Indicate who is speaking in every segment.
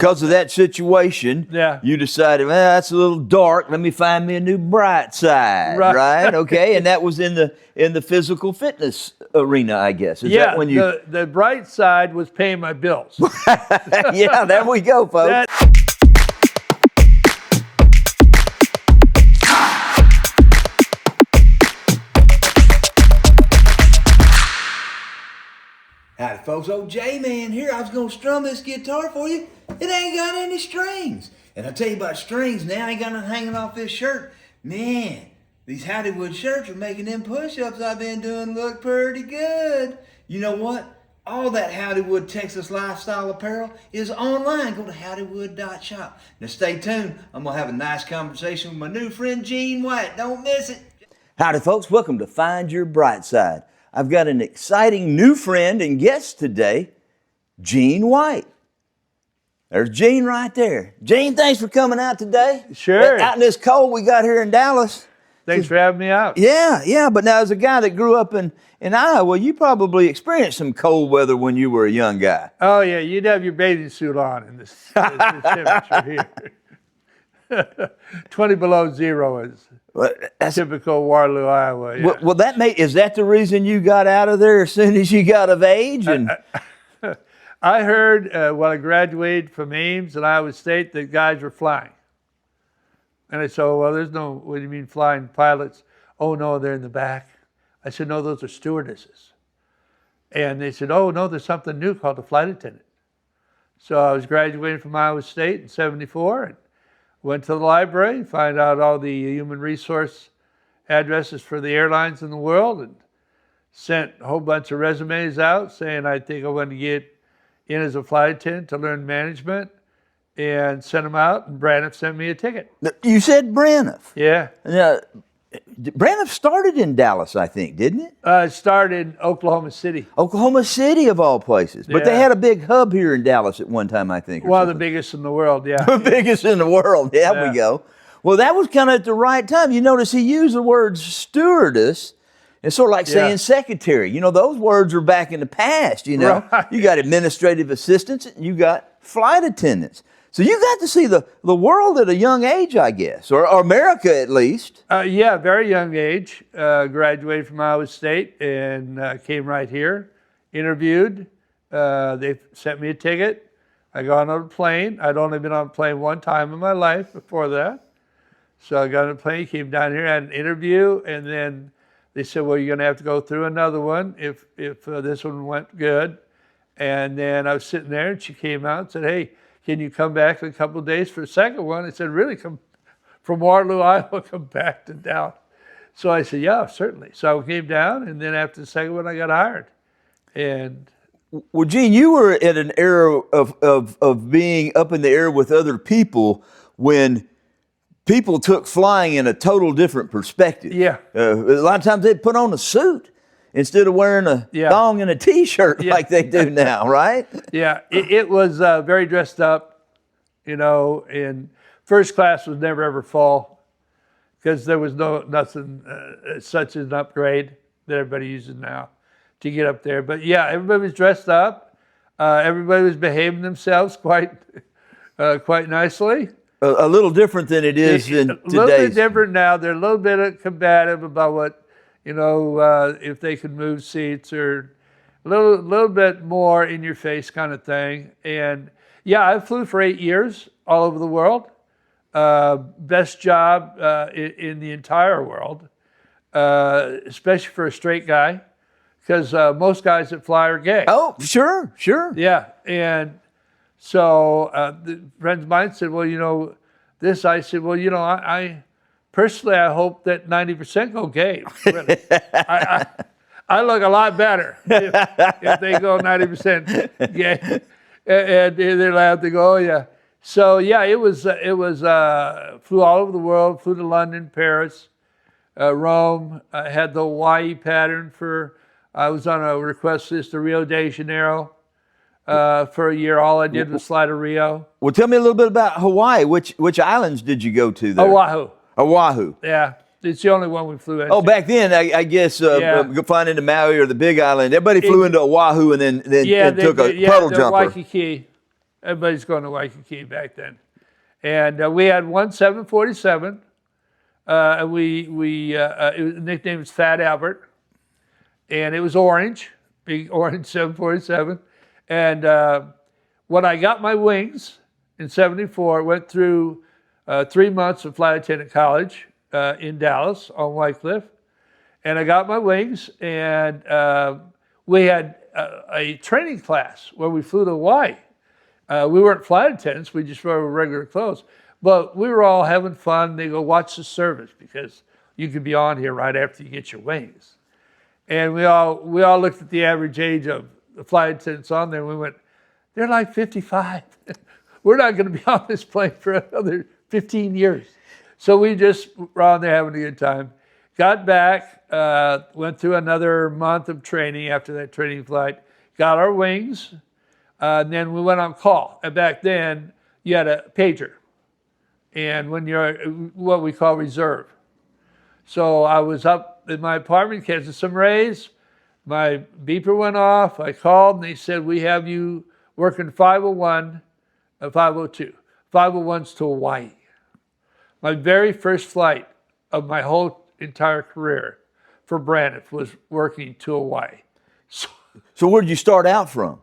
Speaker 1: Because of that situation, you decided, well, that's a little dark. Let me find me a new Brightside, right? Okay, and that was in the physical fitness arena, I guess. Is that when you...
Speaker 2: the Brightside was paying my bills.
Speaker 1: Yeah, there we go, folks. Howdy folks, old J-Man here. I was going to strum this guitar for you. It ain't got any strings. And I'll tell you about strings now. I ain't got nothing hanging off this shirt. Man, these Hollywood shirts are making them push-ups I've been doing look pretty good. You know what? All that Hollywood Texas lifestyle apparel is online. Go to hollywood.shop. Now stay tuned. I'm going to have a nice conversation with my new friend Gene White. Don't miss it. Howdy folks, welcome to Find Your Brightside. I've got an exciting new friend and guest today, Gene White. There's Gene right there. Gene, thanks for coming out today.
Speaker 2: Sure.
Speaker 1: Out in this cold we got here in Dallas.
Speaker 2: Thanks for having me out.
Speaker 1: Yeah. But now as a guy that grew up in Iowa, you probably experienced some cold weather when you were a young guy.
Speaker 2: Oh, yeah. You'd have your bathing suit on in this temperature here. 20 below zero is typical Waterloo, Iowa. Yeah.
Speaker 1: Well, is that the reason you got out of there as soon as you got of age? And
Speaker 2: I heard when I graduated from Ames and Iowa State that guys were flying. And I said, well, there's no, what do you mean flying pilots? Oh, no, they're in the back. I said, no, those are stewardesses. And they said, oh, no, there's something new called a flight attendant. So I was graduating from Iowa State in '74 and went to the library, find out all the human resource addresses for the airlines in the world, and sent a whole bunch of resumes out saying I think I want to get in as a flight attendant to learn management, and sent them out, and Braniff sent me a ticket.
Speaker 1: You said Braniff?
Speaker 2: Yeah.
Speaker 1: Now, Braniff started in Dallas, I think, didn't it?
Speaker 2: It started in Oklahoma City.
Speaker 1: Oklahoma City, of all places. But they had a big hub here in Dallas at one time, I think.
Speaker 2: Well, the biggest in the world, yeah.
Speaker 1: The biggest in the world, there we go. Well, that was kind of at the right time. You notice he used the word stewardess. It's sort of like saying secretary. You know, those words are back in the past, you know. Right. You got administrative assistants, and you got flight attendants. So you got to see the world at a young age, I guess, or America at least.
Speaker 2: Yeah, very young age. Graduated from Iowa State and came right here, interviewed. They sent me a ticket. I got on a plane. I'd only been on a plane one time in my life before that. So I got on a plane, came down here, had an interview, and then they said, well, you're going to have to go through another one if this one went good. And then I was sitting there, and she came out and said, hey, can you come back in a couple of days for a second one? I said, really, come from Waterloo, Iowa, come back to Dallas. So I said, yeah, certainly. So I came down, and then after the second one, I got hired. And
Speaker 1: well, Gene, you were at an era of being up in the air with other people when people took flying in a total different perspective.
Speaker 2: Yeah.
Speaker 1: A lot of times they'd put on a suit instead of wearing a thong and a T-shirt like they do now, right?
Speaker 2: Yeah, it was very dressed up, you know, and first class was never ever full because there was nothing such as an upgrade that everybody uses now to get up there. But yeah, everybody was dressed up. Everybody was behaving themselves quite nicely.
Speaker 1: A little different than it is in today's.
Speaker 2: A little bit different now. They're a little bit combative about what, you know, if they could move seats or a little bit more in your face kind of thing. And yeah, I flew for 8 years all over the world. Best job in the entire world, especially for a straight guy, because most guys that fly are gay.
Speaker 1: Oh, sure.
Speaker 2: Yeah, and so the friends of mine said, well, you know, this, I said, well, you know, I personally, I hope that 90% go gay. Really. I look a lot better if they go 90% gay. And they laugh, they go, oh yeah. So yeah, it was flew all over the world, flew to London, Paris, Rome. I had the Hawaii pattern I was on a request list to Rio de Janeiro for a year. All I did was fly to Rio.
Speaker 1: Well, tell me a little bit about Hawaii. Which islands did you go to there? Oahu.
Speaker 2: Yeah. It's the only one we flew into.
Speaker 1: Oh, back then, I guess flying into Maui or the Big Island, everybody flew into Oahu and then took a puddle jumper.
Speaker 2: Waikiki. Everybody's going to Waikiki back then. And we had one 747. And it was nicknamed was Fat Albert. And it was orange, big orange 747. And when I got my wings in 74, went through 3 months of flight attendant college in Dallas on Wycliffe. And I got my wings, and we had a training class where we flew to Hawaii. We weren't flight attendants, we just wore regular clothes. But we were all having fun. They go, watch the service, because you could be on here right after you get your wings. And we all looked at the average age of the flight attendants on there, and we went, they're like 55. We're not going to be on this plane for another 15 years. So we just were on there having a good time. Got back, went through another month of training after that training flight, got our wings, and then we went on call. And back then, you had a pager, and when you're what we call reserve. So I was up in my apartment catching some rays. My beeper went off. I called, and they said, we have you working 501, 502. 501's to Hawaii. My very first flight of my whole entire career for Braniff was working to Hawaii.
Speaker 3: So where did you start out from?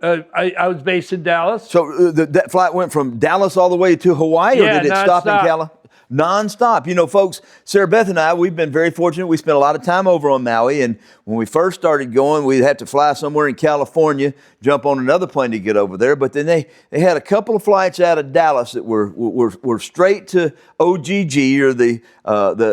Speaker 2: I was based in Dallas.
Speaker 3: So that flight went from Dallas all the way to Hawaii, or did it stop in California? Non-stop. You know, folks, Sarah Beth and I, we've been very fortunate. We spent a lot of time over on Maui, and when we first started going, we'd have to fly somewhere in California, jump on another plane to get over there. But then they had a couple of flights out of Dallas that were straight to OGG, or the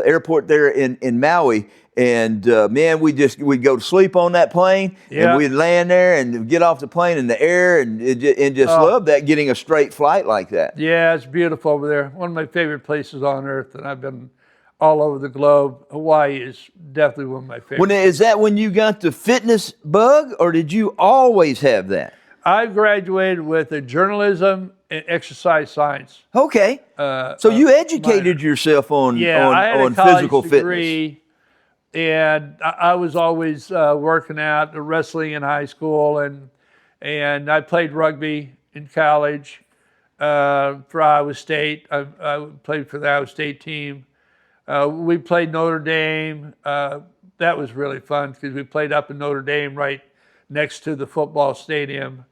Speaker 3: airport there in Maui. And man, we'd go to sleep on that plane, and we'd land there and get off the plane in the air, and just love that, getting a straight flight like that.
Speaker 2: Yeah, it's beautiful over there. One of my favorite places on earth, and I've been all over the globe. Hawaii is definitely one of my favorites.
Speaker 3: Is that when you got the fitness bug, or did you always have that?
Speaker 2: I graduated with a journalism and exercise science.
Speaker 3: Okay, so you educated yourself on physical
Speaker 2: degree.
Speaker 3: fitness.
Speaker 2: And I was always working out, wrestling in high school, and I played rugby in college for Iowa State. I played for the Iowa State team. We played Notre Dame. That was really fun because we played up in Notre Dame right next to the football stadium,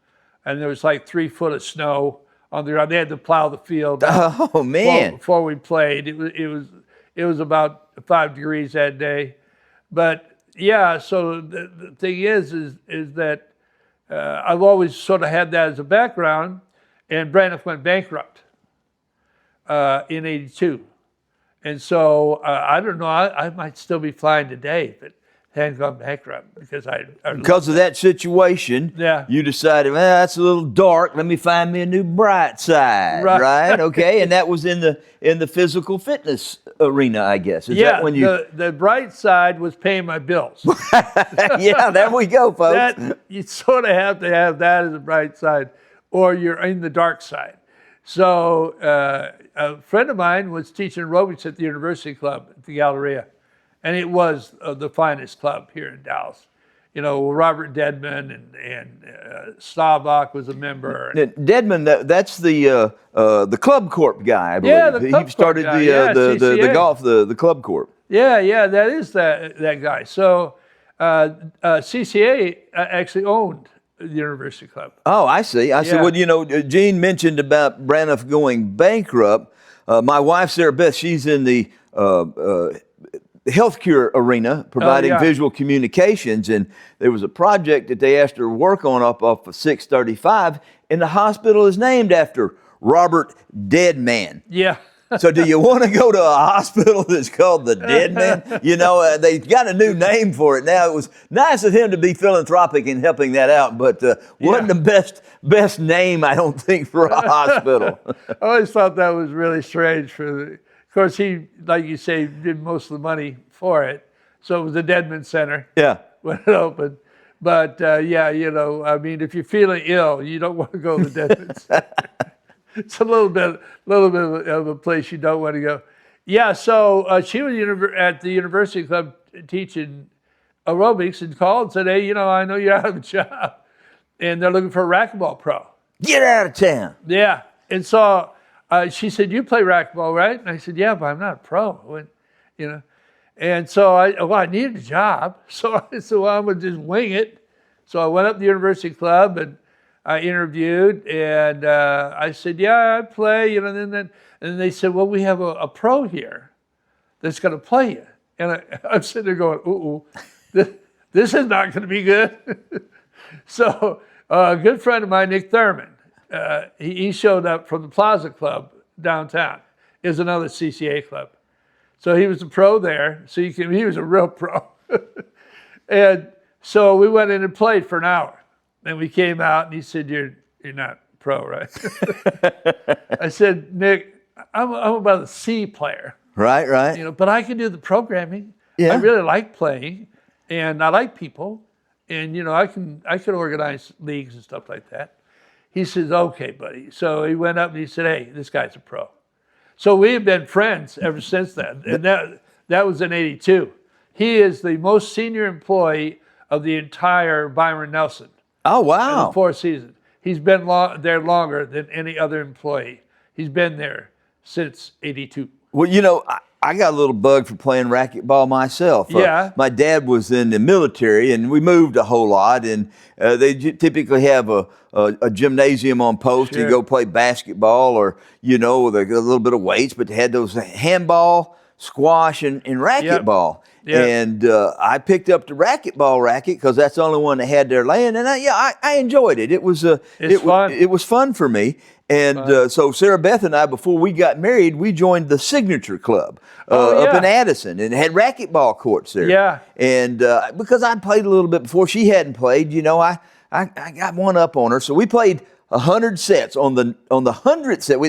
Speaker 2: and there was like 3 foot of snow on the ground. They had to plow the field.
Speaker 3: Oh man!
Speaker 2: Before we played, it was about 5 degrees that day. But yeah, so the thing is that I've always sort of had that as a background, and Braniff went bankrupt in '82, and so I don't know. I might still be flying today, but hadn't gone bankrupt because
Speaker 3: because of that situation.
Speaker 2: Yeah,
Speaker 3: you decided, well, that's a little dark. Let me find me a new Brightside, right? Okay, and that was in the physical fitness arena, I guess. Is that when you...
Speaker 2: the Brightside was paying my bills.
Speaker 3: Yeah, there we go, folks.
Speaker 2: You sort of have to have that as a bright side, or you're in the dark side. So a friend of mine was teaching aerobics at the University Club at the Galleria, and it was the finest club here in Dallas. You know, Robert Dedman and Staubach was a member.
Speaker 3: Dedman, that's the Club Corp guy, I believe.
Speaker 2: Yeah, the Club
Speaker 3: He started
Speaker 2: Corp guy.
Speaker 3: the golf, the Club Corp.
Speaker 2: Yeah, that is that guy. So CCA actually owned the University Club.
Speaker 3: Oh, I see. I see. Well, you know, Gene mentioned about Braniff going bankrupt. My wife, Sarah Beth, she's in the healthcare arena, providing visual communications, and there was a project that they asked her to work on up off of 635, and the hospital is named after Robert Deadman.
Speaker 2: Yeah.
Speaker 3: So do you want to go to a hospital that's called the Deadman? You know, they got a new name for it now. It was nice of him to be philanthropic in helping that out, but wasn't the best name, I don't think, for a hospital.
Speaker 2: I always thought that was really strange. Of course, he, like you say, did most of the money for it. So it was the Deadman Center when it opened. But you know, I mean, if you're feeling ill, you don't want to go to the Deadman Center. It's a little bit of a place you don't want to go. Yeah, so she was at the University Club teaching aerobics and called and said, hey, you know, I know you're out of a job. And they're looking for a racquetball pro.
Speaker 3: Get out of town.
Speaker 2: Yeah. And so she said, you play racquetball, right? And I said, yeah, but I'm not a pro. And so I needed a job. So I said, well, I'm going to just wing it. So I went up to the university club and I interviewed, and I said, yeah, I play, and then they said, well, we have a pro here that's going to play you. And I'm sitting there going, ooh, this is not going to be good. So a good friend of mine, Nick Thurman, he showed up from the Plaza Club downtown. It was another CCA club. So he was a pro there. So he was a real pro. And so we went in and played for an hour. And we came out, and he said, you're not pro, right? I said, Nick, I'm about a C player.
Speaker 3: Right.
Speaker 2: But I can do the programming.
Speaker 3: Yeah.
Speaker 2: I really like playing, and I like people, and I can organize leagues and stuff like that. He says, okay, buddy. So he went up and he said, hey, this guy's a pro. So we have been friends ever since then, and that was in '82. He is the most senior employee of the entire Byron Nelson.
Speaker 3: Oh, wow.
Speaker 2: In the 4 seasons. He's been there longer than any other employee. He's been there since '82.
Speaker 3: Well, I got a little bug for playing racquetball myself.
Speaker 2: Yeah.
Speaker 3: My dad was in the military, and we moved a whole lot, and they typically have a gymnasium on post.
Speaker 2: Sure.
Speaker 3: You go play basketball or, with a little bit of weights, but they had those handball, squash, and racquetball.
Speaker 2: Yep.
Speaker 3: And I picked up the racquetball racket because that's the only one they had there laying, and I enjoyed it. It was
Speaker 2: fun.
Speaker 3: It was fun for me. And so Sarah Beth and I, before we got married, we joined the Signature Club up in Addison, and had racquetball courts there.
Speaker 2: Yeah.
Speaker 3: And because I'd played a little bit before she hadn't played, I got one up on her. So we played 100 sets. On the 100th set,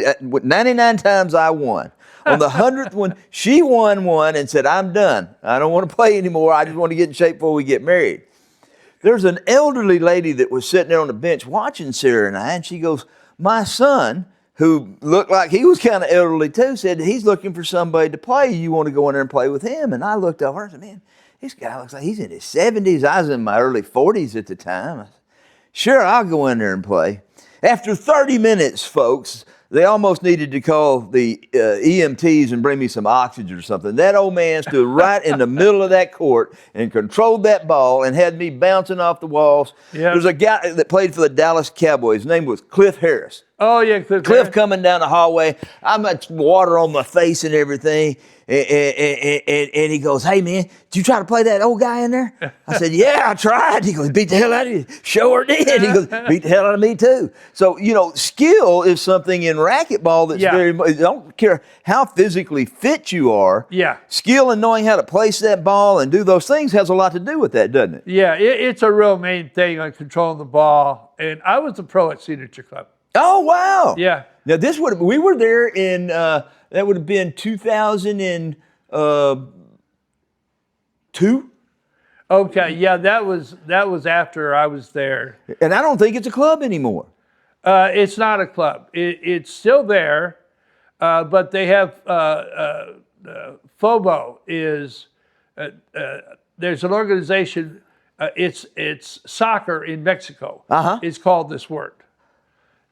Speaker 3: 99 times I won. On the 100th one, she won one and said, I'm done. I don't want to play anymore. I just want to get in shape before we get married. There's an elderly lady that was sitting there on the bench watching Sarah and I, and she goes, my son, who looked like he was kind of elderly too, said he's looking for somebody to play. You want to go in there and play with him? And I looked over and said, man, this guy looks like he's in his 70s. I was in my early 40s at the time. I said, sure, I'll go in there and play. After 30 minutes, folks, they almost needed to call the EMTs and bring me some oxygen or something. That old man stood right in the middle of that court and controlled that ball and had me bouncing off the walls.
Speaker 2: Yeah.
Speaker 3: There's a guy that played for the Dallas Cowboys. His name was Cliff Harris.
Speaker 2: Oh, yeah,
Speaker 3: Cliff coming down the hallway. I'm got water on my face and everything. And he goes, hey, man, did you try to play that old guy in there? I said, yeah, I tried. He goes, beat the hell out of you. Sure did. He goes, beat the hell out of me too. So, skill is something in racquetball that's very much, I don't care how physically fit you are.
Speaker 2: Yeah.
Speaker 3: Skill in knowing how to place that ball and do those things has a lot to do with that, doesn't it?
Speaker 2: Yeah, it's a real main thing on controlling the ball. And I was a pro at Signature Club.
Speaker 3: Oh, wow.
Speaker 2: Yeah.
Speaker 3: Now, we were there in, that would have been 2002?
Speaker 2: Okay, yeah, that was after I was there.
Speaker 3: And I don't think it's a club anymore.
Speaker 2: It's not a club. It's still there, but they have FOBO is there's an organization. It's soccer in Mexico. It's called this word.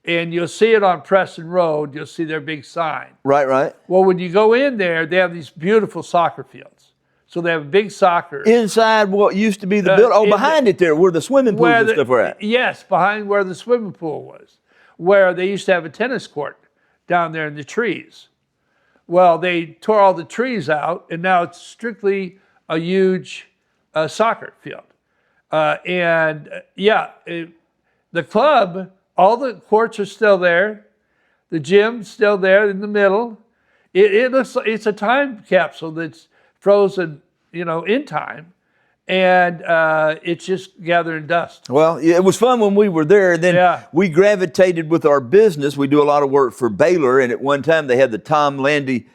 Speaker 2: And you'll see it on Preston Road. You'll see their big sign.
Speaker 3: Right.
Speaker 2: Well, when you go in there, they have these beautiful soccer fields. So they have a big soccer.
Speaker 3: Inside what used to be the building. Oh, behind it there, where the swimming pools and stuff were at.
Speaker 2: Yes, behind where the swimming pool was. Where they used to have a tennis court down there in the trees. Well, they tore all the trees out, and now it's strictly a huge soccer field. The club... all the courts are still there. The gym's still there in the middle. It looks like it's a time capsule that's frozen, in time. And it's just gathering dust.
Speaker 3: Well, it was fun when we were there. And then we gravitated with our business. We do a lot of work for Baylor. And at one time they had the Tom Landry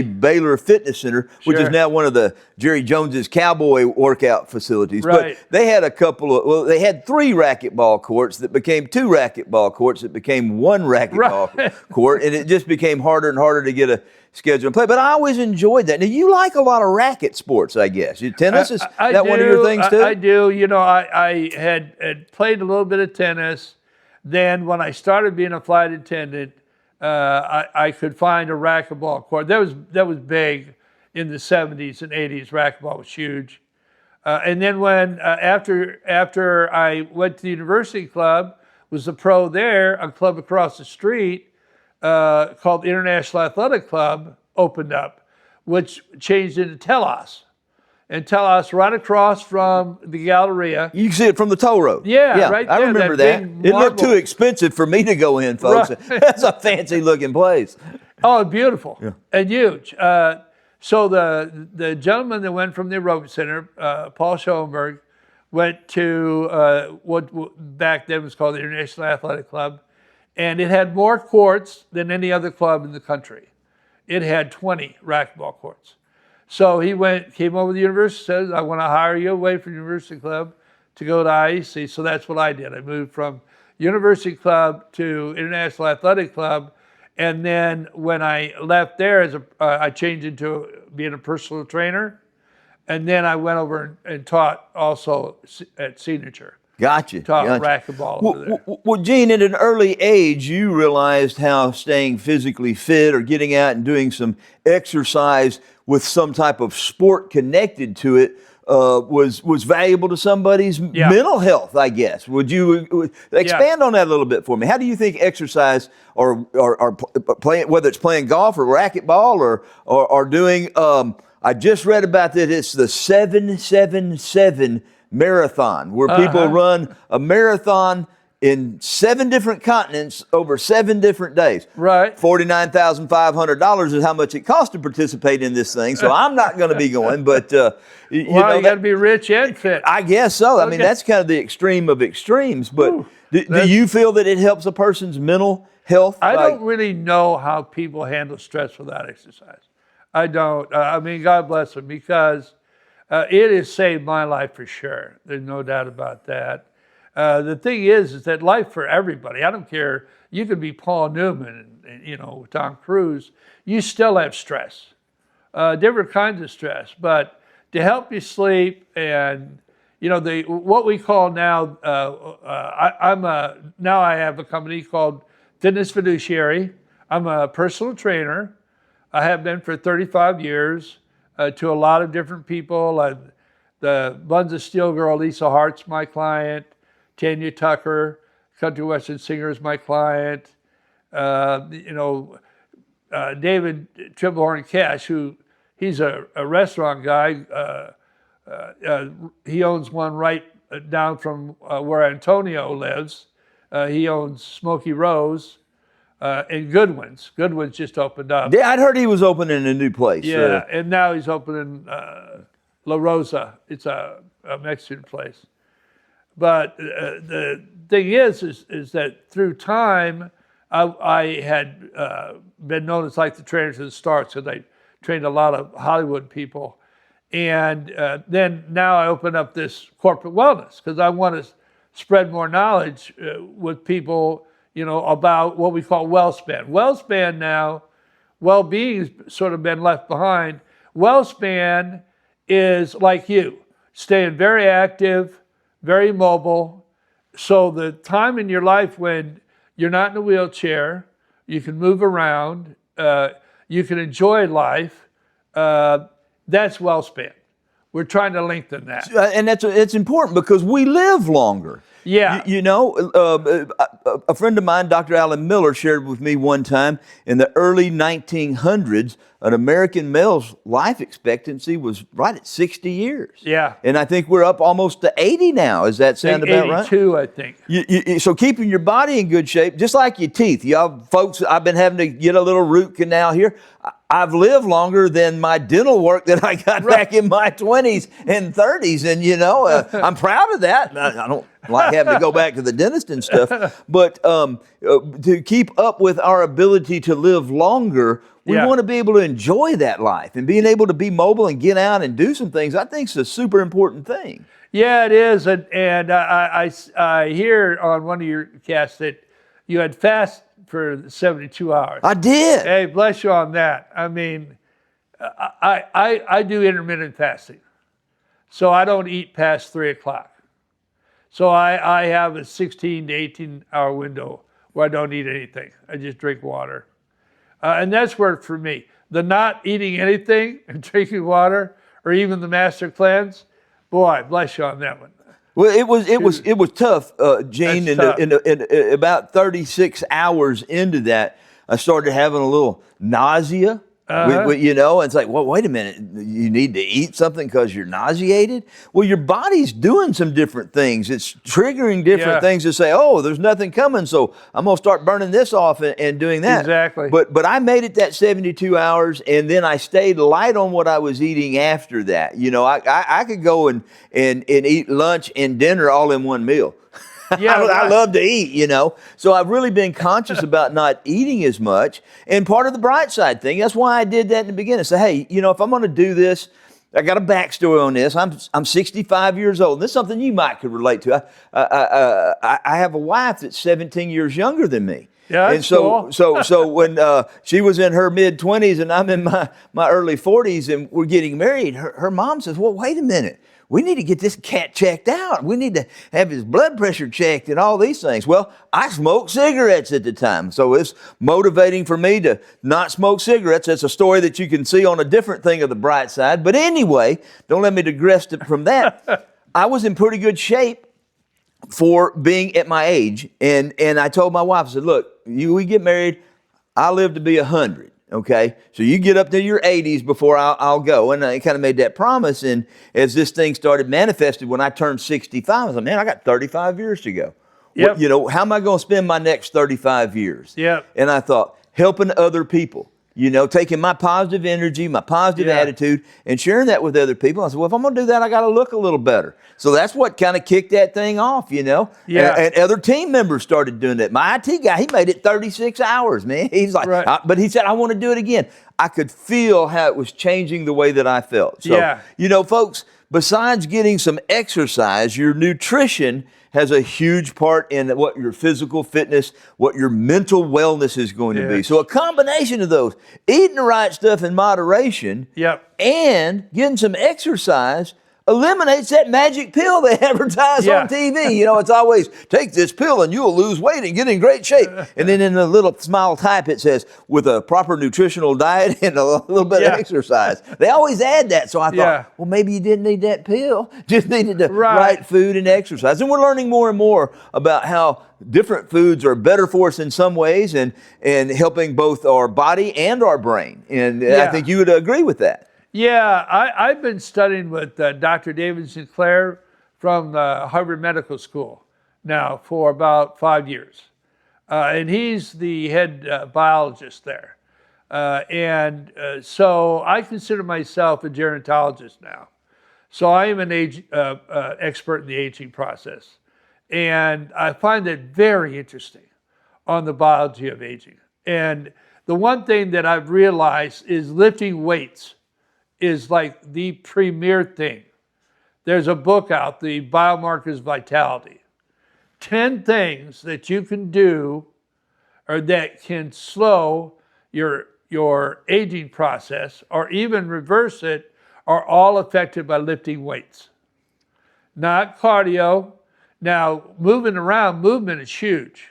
Speaker 3: Baylor Fitness Center, which is now one of the Jerry Jones's cowboy workout facilities.
Speaker 2: Right.
Speaker 3: But they had they had 3 racquetball courts that became 2 racquetball courts that became 1 racquetball court. And it just became harder and harder to get a schedule and play. But I always enjoyed that. Now, you like a lot of racket sports, I guess. Tennis, is that one of your things too?
Speaker 2: I do. I had played a little bit of tennis. Then when I started being a flight attendant, I could find a racquetball court. That was big in the 70s and 80s. Racquetball was huge. And then when after I went to the university club, was a pro there, a club across the street called the International Athletic Club opened up, which changed into Telos. And Telos right across from the Galleria.
Speaker 3: You can see it from the toll road.
Speaker 2: Yeah, right there.
Speaker 3: I remember that. It looked too expensive for me to go in, folks.
Speaker 2: Right.
Speaker 3: That's a fancy looking place.
Speaker 2: Oh, beautiful and huge. So the gentleman that went from the aerobic center, Paul Schoenberg, went to what back then was called the International Athletic Club, and it had more courts than any other club in the country. It had 20 racquetball courts. So he came over to the university, says, I want to hire you away from the university club to go to IEC. So that's what I did. I moved from university club to International Athletic Club. And then when I left there, I changed into being a personal trainer. And then I went over and taught also at Signature.
Speaker 3: Gotcha.
Speaker 2: Taught racquetball over there.
Speaker 3: Well, Gene, at an early age, you realized how staying physically fit or getting out and doing some exercise with some type of sport connected to it was valuable to somebody's mental health, I guess. Would you expand on that a little bit for me? How do you think exercise or playing, whether it's playing golf or racquetball or doing, I just read about that it's the 777 marathon, where people run a marathon in 7 different continents over 7 different days.
Speaker 2: Right.
Speaker 3: $49,500 is how much it costs to participate in this thing. So I'm not going to be going, but
Speaker 2: you got to be rich and fit.
Speaker 3: I guess so. I mean, that's kind of the extreme of extremes. But do you feel that it helps a person's mental health?
Speaker 2: I don't really know how people handle stress without exercise. I don't. I mean, God bless them, because it has saved my life for sure. There's no doubt about that. The thing is that life for everybody, I don't care, you could be Paul Newman and Tom Cruise, you still have stress, different kinds of stress. But to help you sleep and, what we call now, now I have a company called Fitness Fiduciary. I'm a personal trainer. I have been for 35 years to a lot of different people. The Buns of Steel girl, Lisa Hart's my client. Tanya Tucker, country western singer, is my client. David Triplehorn Cash, he's a restaurant guy. He owns one right down from where Antonio lives. He owns Smoky Rose and Goodwin's. Goodwin's just opened up.
Speaker 3: Yeah, I'd heard he was opening a new place.
Speaker 2: Yeah, and now he's opening La Rosa. It's a Mexican place. But the thing is that through time, I had been known as like the trainer to the stars, because I trained a lot of Hollywood people. And then now I open up this corporate wellness, because I want to spread more knowledge with people, about what we call WellSpan. WellSpan now, well-being has sort of been left behind. WellSpan is like you, staying very active, very mobile. So the time in your life when you're not in a wheelchair, you can move around, you can enjoy life, that's WellSpan. We're trying to lengthen that.
Speaker 3: And it's important because we live longer.
Speaker 2: Yeah.
Speaker 3: A friend of mine, Dr. Alan Miller, shared with me one time in the early 1900s, an American male's life expectancy was right at 60 years.
Speaker 2: Yeah.
Speaker 3: And I think we're up almost to 80 now. Does that sound about right?
Speaker 2: 82, I think.
Speaker 3: So keeping your body in good shape, just like your teeth. Y'all folks, I've been having to get a little root canal here. I've lived longer than my dental work that I got back in my 20s and 30s. And, I'm proud of that. I don't like having to go back to the dentist and stuff. But to keep up with our ability to live longer, we want to be able to enjoy that life. And being able to be mobile and get out and do some things, I think is a super important thing.
Speaker 2: Yeah, it is. And I hear on one of your casts that you had fast for 72 hours.
Speaker 3: I did.
Speaker 2: Hey, bless you on that. I mean, I do intermittent fasting. So I don't eat past 3 o'clock. So I have a 16 to 18 hour window where I don't eat anything. I just drink water. And that's worked for me. The not eating anything and drinking water, or even the master cleanse, boy, bless you on that one.
Speaker 3: Well, it was tough, Gene.
Speaker 2: That's tough.
Speaker 3: In about 36 hours into that, I started having a little nausea. You know, it's like, well, wait a minute, you need to eat something because you're nauseated? Well, your body's doing some different things. It's triggering different things to say, oh, there's nothing coming, so I'm going to start burning this off and doing that.
Speaker 2: Exactly.
Speaker 3: But I made it that 72 hours, and then I stayed light on what I was eating after that. You know, I could go and eat lunch and dinner all in one meal.
Speaker 2: Yeah,
Speaker 3: I love to eat, you know. So I've really been conscious about not eating as much. And part of the Brightside thing, that's why I did that in the beginning. Say, hey, you know, if I'm going to do this, I got a backstory on this. I'm 65 years old. And this is something you might could relate to. I have a wife that's 17 years younger than me.
Speaker 2: Yeah,
Speaker 3: and so when she was in her mid-20s and I'm in my early 40s and we're getting married, her mom says, well, wait a minute. We need to get this cat checked out. We need to have his blood pressure checked and all these things. Well, I smoked cigarettes at the time, so it's motivating for me to not smoke cigarettes. That's a story that you can see on a different thing of the bright side. But anyway, don't let me digress from that. I was in pretty good shape for being at my age, and I told my wife, I said, look, we get married, I live to be 100. Okay, so you get up to your 80s before I'll go. And I kind of made that promise. And as this thing started manifested, when I turned 65, I was like, man, I got 35 years to go.
Speaker 2: Yep.
Speaker 3: Well, you know, how am I going to spend my next 35 years?
Speaker 2: Yep.
Speaker 3: And I thought, helping other people. You know, taking my positive energy, my positive attitude, and sharing that with other people. I said, well, if I'm going to do that, I got to look a little better. So that's what kind of kicked that thing off, you know.
Speaker 2: Yeah.
Speaker 3: And other team members started doing that. My IT guy, he made it 36 hours, man. He's like, but he said, I want to do it again. I could feel how it was changing the way that I felt. So, you know, folks, besides getting some exercise, your nutrition has a huge part in what your physical fitness, what your mental wellness is going to be. So a combination of those, eating the right stuff in moderation and getting some exercise eliminates that magic pill they advertise on TV. You know, it's always, take this pill and you'll lose weight and get in great shape. And then in the little small type, it says, with a proper nutritional diet and a little bit of exercise. They always add that. So I thought, well, maybe you didn't need that pill. Just needed the right food and exercise. And we're learning more and more about how different foods are better for us in some ways and helping both our body and our brain. And I think you would agree with that.
Speaker 2: Yeah, I've been studying with Dr. David Sinclair from the Harvard Medical School now for about 5 years. And he's the head biologist there. So I consider myself a gerontologist now. So I am an expert in the aging process. And I find it very interesting on the biology of aging. And the one thing that I've realized is lifting weights is like the premier thing. There's a book out, The Biomarkers of Vitality. 10 things that you can do or that can slow your aging process or even reverse it are all affected by lifting weights. Not cardio. Now, moving around, movement is huge.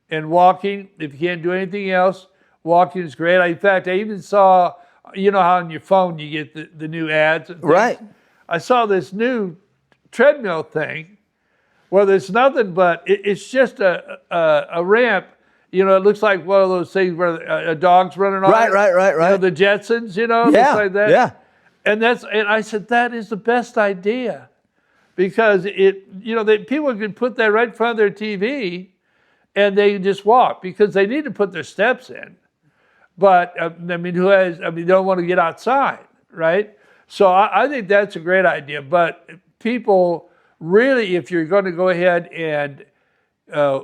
Speaker 2: And walking, if you can't do anything else, walking is great. In fact, I even saw, you know how on your phone you get the new ads and things?
Speaker 3: Right.
Speaker 2: I saw this new treadmill thing where there's nothing but, it's just a ramp. You know, it looks like one of those things where a dog's running on it.
Speaker 3: Right.
Speaker 2: You know, the Jetsons, you know,
Speaker 3: yeah,
Speaker 2: looks like that.
Speaker 3: Yeah.
Speaker 2: And I said, that is the best idea. Because people can put that right in front of their TV and they can just walk because they need to put their steps in. But, they don't want to get outside, right? So I think that's a great idea. But people really, if you're going to go ahead and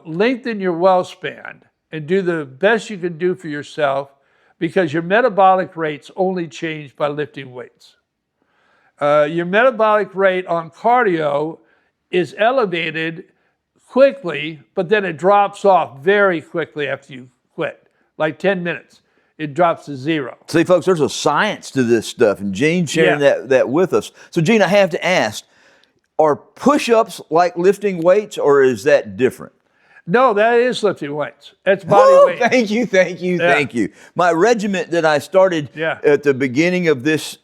Speaker 2: lengthen your well span and do the best you can do for yourself, because your metabolic rates only change by lifting weights. Your metabolic rate on cardio is elevated quickly, but then it drops off very quickly after you quit, like 10 minutes. It drops to zero.
Speaker 3: See, folks, there's a science to this stuff, and Gene's sharing that with us. So, Gene, I have to ask, are push-ups like lifting weights, or is that different?
Speaker 2: No, that is lifting weights. That's body weight.
Speaker 3: Thank you, thank you. My regiment that I started at the beginning of this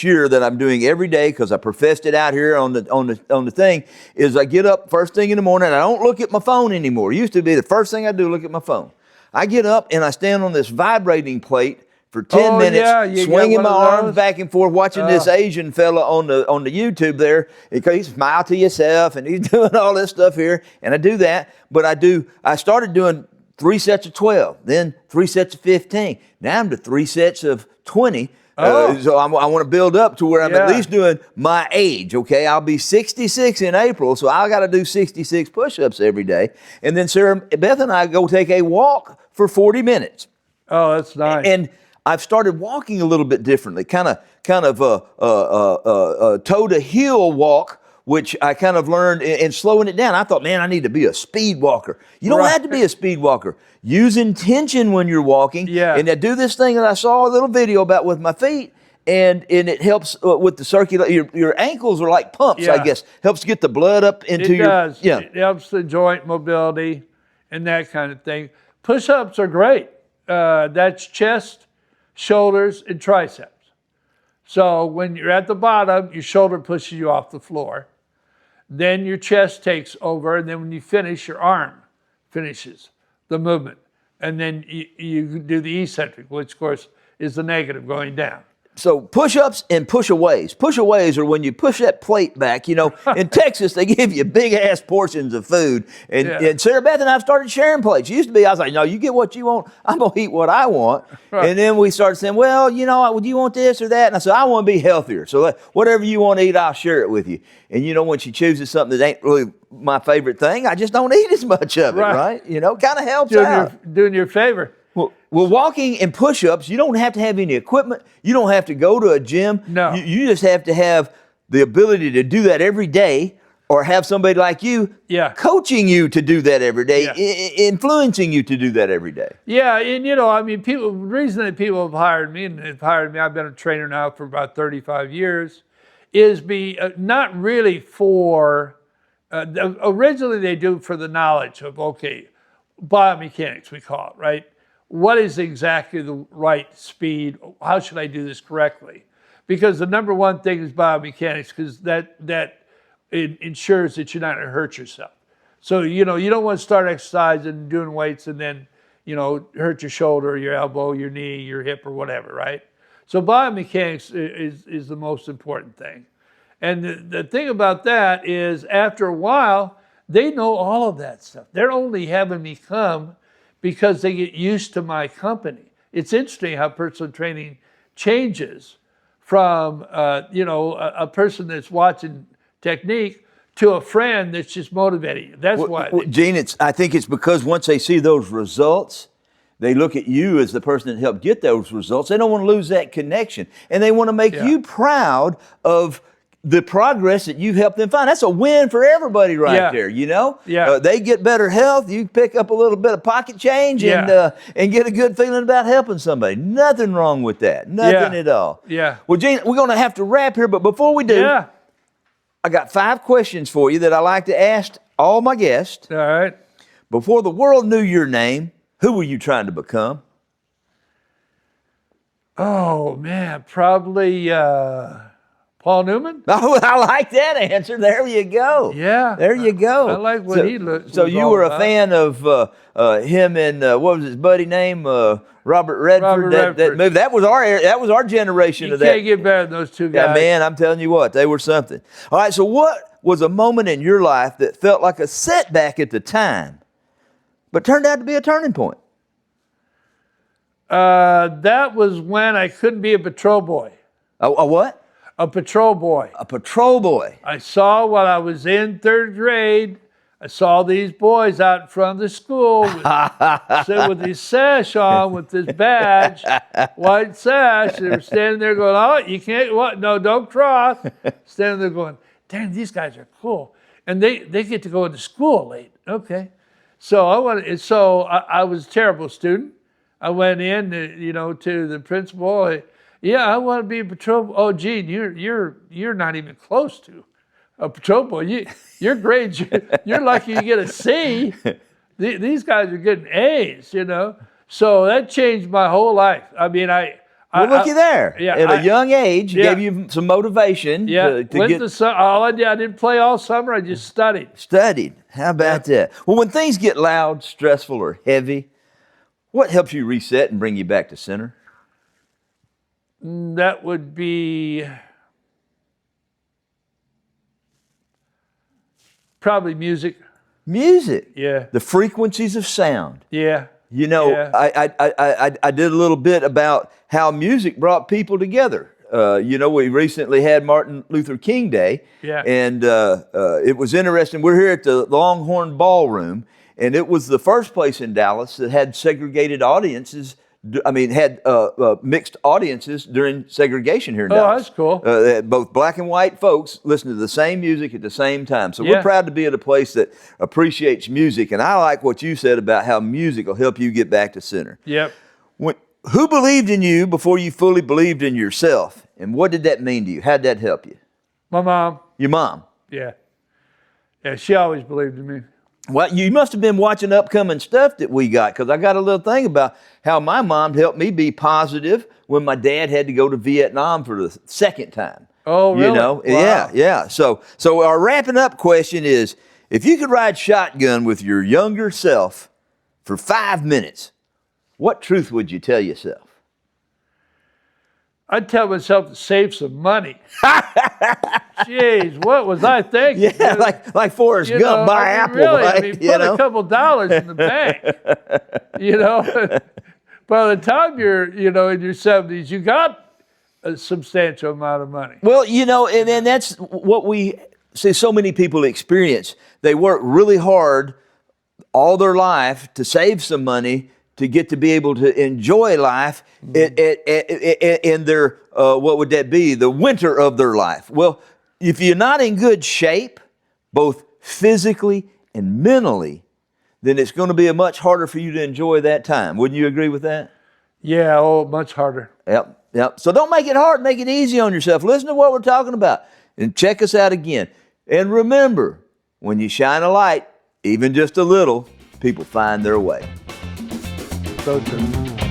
Speaker 3: year, that I'm doing every day because I professed it out here on the thing, is I get up first thing in the morning and I don't look at my phone anymore. It used to be the first thing I do, look at my phone. I get up and I stand on this vibrating plate for 10 minutes, swinging my arms back and forth, watching this Asian fella on the YouTube there. He smile to yourself, and he's doing all this stuff here, and I do that. But I started doing 3 sets of 12, then 3 sets of 15. Now I'm to 3 sets of 20. So I want to build up to where I'm at least doing my age, okay? I'll be 66 in April, so I got to do 66 push-ups every day. And then Sarah Beth and I go take a walk for 40 minutes.
Speaker 2: Oh, that's nice.
Speaker 3: And I've started walking a little bit differently, kind of a toe to heel walk, which I kind of learned in slowing it down. I thought, man, I need to be a speed walker. You don't have to be a speed walker. Use intention when you're walking. And I do this thing that I saw a little video about with my feet, and it helps with the circulation. Your ankles are like pumps, I guess. Helps get the blood up into your...
Speaker 2: It does. It helps the joint mobility and that kind of thing. Push-ups are great. That's chest, shoulders, and triceps. So when you're at the bottom, your shoulder pushes you off the floor. Then your chest takes over, and then when you finish, your arm finishes the movement. And then you do the eccentric, which of course is the negative going down.
Speaker 3: So push-ups and push-aways. Push-aways are when you push that plate back. You know, in Texas, they give you big-ass portions of food. And Sarah Beth and I started sharing plates. It used to be, I was like, no, you get what you want. I'm going to eat what I want. And then we started saying, well, you know, do you want this or that? And I said, I want to be healthier. So whatever you want to eat, I'll share it with you. And, you know, when she chooses something that ain't really my favorite thing, I just don't eat as much of it, right? You know, kind of helps out.
Speaker 2: Doing your favor.
Speaker 3: Well, walking and push-ups, you don't have to have any equipment. You don't have to go to a gym.
Speaker 2: No.
Speaker 3: You just have to have the ability to do that every day, or have somebody like you coaching you to do that every day, influencing you to do that every day.
Speaker 2: Yeah, and you know, I mean, the reason that people have hired me, I've been a trainer now for about 35 years, is not really for, originally they do for the knowledge of, okay, biomechanics we call it, right? What is exactly the right speed? How should I do this correctly? Because the number one thing is biomechanics, because that it ensures that you're not going to hurt yourself. So, you know, you don't want to start exercising and doing weights and then, you know, hurt your shoulder, your elbow, your knee, your hip, or whatever, right? So biomechanics is the most important thing. And the thing about that is, after a while, they know all of that stuff. They're only having me come because they get used to my company. It's interesting how personal training changes from, you know, a person that's watching technique to a friend that's just motivating you. That's why.
Speaker 3: Gene, I think it's because once they see those results, they look at you as the person that helped get those results. They don't want to lose that connection. And they want to make you proud of the progress that you've helped them find. That's a win for everybody there, you know? They get better health. You pick up a little bit of pocket change and get a good feeling about helping somebody. Nothing wrong with that. Nothing at all. Well, Gene, we're going to have to wrap here, but before we do, I got 5 questions for you that I like to ask all my guests.
Speaker 2: All right.
Speaker 3: Before the world knew your name, who were you trying to become?
Speaker 2: Oh, man, probably... Paul Newman?
Speaker 3: Oh, I like that answer. There you go.
Speaker 2: Yeah.
Speaker 3: There you go.
Speaker 2: I like what he looks.
Speaker 3: So you were a fan of him and what was his buddy name? Robert Redford. That movie. That was our generation of that.
Speaker 2: You can't get better than those two guys.
Speaker 3: Yeah, man, I'm telling you what, they were something. All right, so what was a moment in your life that felt like a setback at the time, but turned out to be a turning point?
Speaker 2: That was when I couldn't be a patrol boy.
Speaker 3: A what?
Speaker 2: A patrol boy.
Speaker 3: A patrol boy.
Speaker 2: I saw while I was in 3rd grade, I saw these boys out in front of the school with his sash on, with this badge, white sash. They were standing there going, oh, you can't, what? No, don't cross. Standing there going, damn, these guys are cool. And they get to go into school late. Okay. So I was a terrible student. I went in, to the principal. Yeah, I want to be a patrol. Oh, Gene, you're not even close to a patrol boy. Your grades, you're lucky you get a C. These guys are getting A's, you know. So that changed my whole life. I mean,
Speaker 3: well, looky there.
Speaker 2: Yeah,
Speaker 3: At a young age, gave you some motivation.
Speaker 2: Yeah, all I didn't play all summer. I just studied.
Speaker 3: Studied. How about that? Well, when things get loud, stressful, or heavy, what helps you reset and bring you back to center?
Speaker 2: That would be probably music.
Speaker 3: Music.
Speaker 2: Yeah.
Speaker 3: The frequencies of sound.
Speaker 2: Yeah.
Speaker 3: You know, I did a little bit about how music brought people together. You know, we recently had Martin Luther King Day.
Speaker 2: Yeah.
Speaker 3: And it was interesting. We're here at the Longhorn Ballroom, and it was the first place in Dallas that had segregated audiences. I mean, had mixed audiences during segregation here in Dallas.
Speaker 2: Oh, that's cool.
Speaker 3: Both black and white folks listen to the same music at the same time. So we're proud to be at a place that appreciates music. And I like what you said about how music will help you get back to center.
Speaker 2: Yep.
Speaker 3: Who believed in you before you fully believed in yourself? And what did that mean to you? How'd that help you?
Speaker 2: My mom.
Speaker 3: Your mom?
Speaker 2: Yeah. Yeah, she always believed in me.
Speaker 3: Well, you must have been watching upcoming stuff that we got, because I got a little thing about how my mom helped me be positive when my dad had to go to Vietnam for the second time.
Speaker 2: Oh, really?
Speaker 3: You know,
Speaker 2: Wow.
Speaker 3: yeah. So our wrapping up question is, if you could ride shotgun with your younger self for 5 minutes, what truth would you tell yourself?
Speaker 2: I'd tell myself to save some money. Jeez, what was I thinking?
Speaker 3: Yeah, like Forrest Gump, buy Apple,
Speaker 2: really,
Speaker 3: right?
Speaker 2: I mean, put a couple dollars in the bank. You know, by the time you're, in your 70s, you got a substantial amount of money.
Speaker 3: Well, and that's what we see so many people experience. They work really hard all their life to save some money to get to be able to enjoy life in their, what would that be? The winter of their life. Well, if you're not in good shape, both physically and mentally, then it's going to be much harder for you to enjoy that time. Wouldn't you agree with that?
Speaker 2: Yeah, much harder.
Speaker 3: Yep. So don't make it hard, make it easy on yourself. Listen to what we're talking about and check us out again. And remember, when you shine a light, even just a little, people find their way.
Speaker 2: So true.